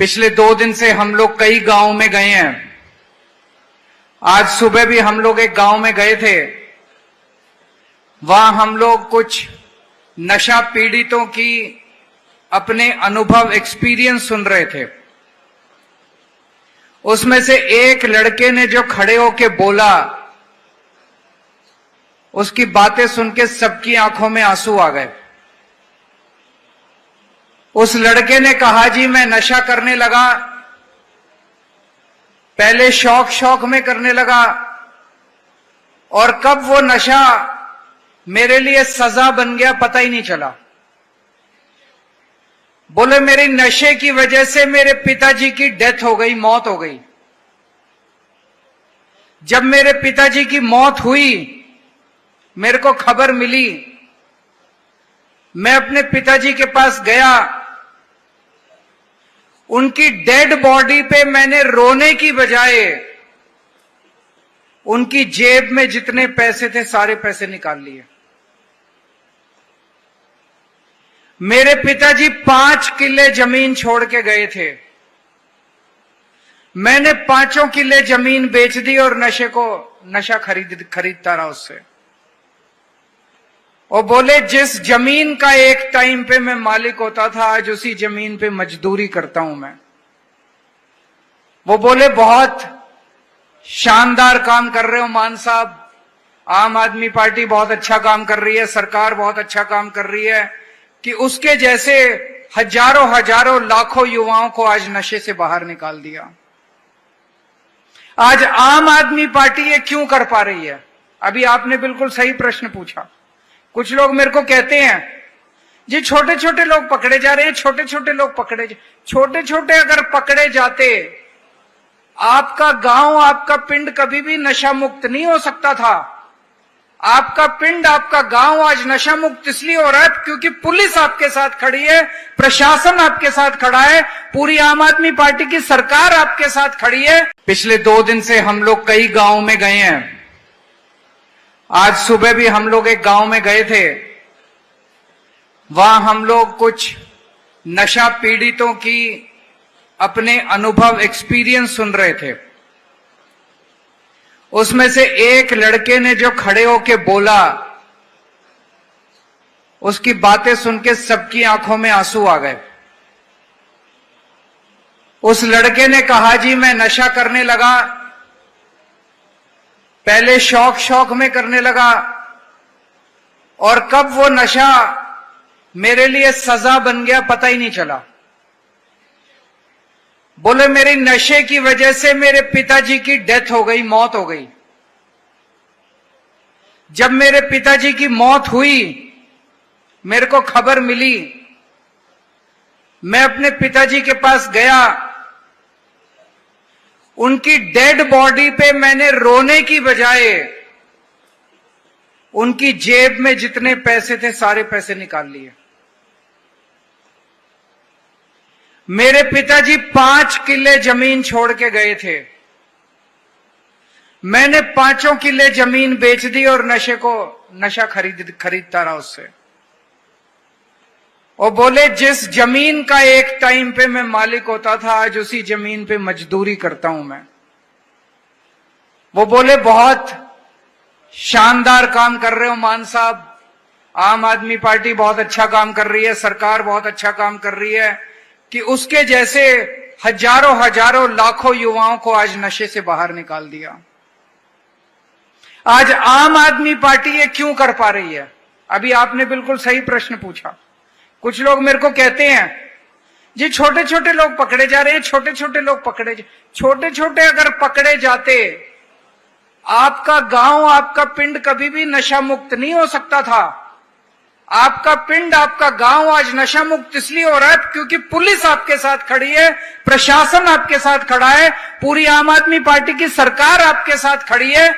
पिछले 2 दिन से हम लोग कई गांव में गए हैं। आज सुबह भी हम लोग एक गांव में गए थे। वहां हम लोग कुछ नशा पीड़ितों की अपने अनुभव एक्सपीरियंस सुन रहे थे। उसमें से एक लड़के ने जो खड़े होके बोला, उसकी बातें सुन के सबकी आंखों में आंसू आ गए। उस लड़के ने कहा, जी मैं नशा करने लगा, पहले शौक में करने लगा, और कब वो नशा मेरे लिए सजा बन गया पता ही नहीं चला। बोले मेरी नशे की वजह से मेरे पिताजी की डेथ हो गई, मौत हो गई। जब मेरे पिताजी की मौत हुई, मेरे को खबर मिली, मैं अपने पिताजी के पास गया। उनकी डेड बॉडी पे मैंने रोने की बजाय उनकी जेब में जितने पैसे थे सारे पैसे निकाल लिए। मेरे पिताजी 5 किले जमीन छोड़ के गए थे। मैंने 5 किले जमीन बेच दी और नशा खरीदता रहा उससे। और बोले जिस जमीन का एक टाइम पे मैं मालिक होता था, आज उसी जमीन पे मजदूरी करता हूं मैं। वो बोले बहुत शानदार काम कर रहे हो मान साहब, आम आदमी पार्टी बहुत अच्छा काम कर रही है, सरकार बहुत अच्छा काम कर रही है, कि उसके जैसे हजारों लाखों युवाओं को आज नशे से बाहर निकाल दिया। आज आम आदमी पार्टी ये क्यों कर पा रही है? अभी आपने बिल्कुल सही प्रश्न पूछा। कुछ लोग मेरे को कहते हैं, जी छोटे छोटे लोग पकड़े जा रहे हैं, छोटे छोटे अगर पकड़े जाते, आपका गांव, आपका पिंड कभी भी नशा मुक्त नहीं हो सकता था। आपका पिंड, आपका गांव आज नशा मुक्त इसलिए हो रहा है क्योंकि पुलिस आपके साथ खड़ी है, प्रशासन आपके साथ खड़ा है, पूरी आम आदमी पार्टी की सरकार आपके साथ खड़ी है। पिछले 2 दिन से हम लोग कई गांव में गए हैं। आज सुबह भी हम लोग एक गांव में गए थे। वहां हम लोग कुछ नशा पीड़ितों की अपने अनुभव एक्सपीरियंस सुन रहे थे। उसमें से एक लड़के ने जो खड़े होके बोला, उसकी बातें सुन के सबकी आंखों में आंसू आ गए। उस लड़के ने कहा, जी मैं नशा करने लगा, पहले शौक में करने लगा, और कब वो नशा मेरे लिए सजा बन गया पता ही नहीं चला। बोले मेरी नशे की वजह से मेरे पिताजी की डेथ हो गई, मौत हो गई। जब मेरे पिताजी की मौत हुई, मेरे को खबर मिली, मैं अपने पिताजी के पास गया। उनकी डेड बॉडी पे मैंने रोने की बजाय उनकी जेब में जितने पैसे थे सारे पैसे निकाल लिए। मेरे पिताजी 5 किले जमीन छोड़ के गए थे। मैंने 5 किले जमीन बेच दी और नशा खरीदता रहा उससे। और बोले जिस जमीन का एक टाइम पे मैं मालिक होता था, आज उसी जमीन पे मजदूरी करता हूं मैं। वो बोले बहुत शानदार काम कर रहे हो मान साहब, आम आदमी पार्टी बहुत अच्छा काम कर रही है, सरकार बहुत अच्छा काम कर रही है, कि उसके जैसे हजारों लाखों युवाओं को आज नशे से बाहर निकाल दिया। आज आम आदमी पार्टी ये क्यों कर पा रही है? अभी आपने बिल्कुल सही प्रश्न पूछा। कुछ लोग मेरे को कहते हैं, जी छोटे छोटे लोग पकड़े जा रहे हैं, छोटे छोटे अगर पकड़े जाते, आपका गांव, आपका पिंड कभी भी नशा मुक्त नहीं हो सकता था। आपका पिंड, आपका गांव आज नशा मुक्त इसलिए हो रहा है क्योंकि पुलिस आपके साथ खड़ी है, प्रशासन आपके साथ खड़ा है, पूरी आम आदमी पार्टी की सरकार आपके साथ खड़ी है।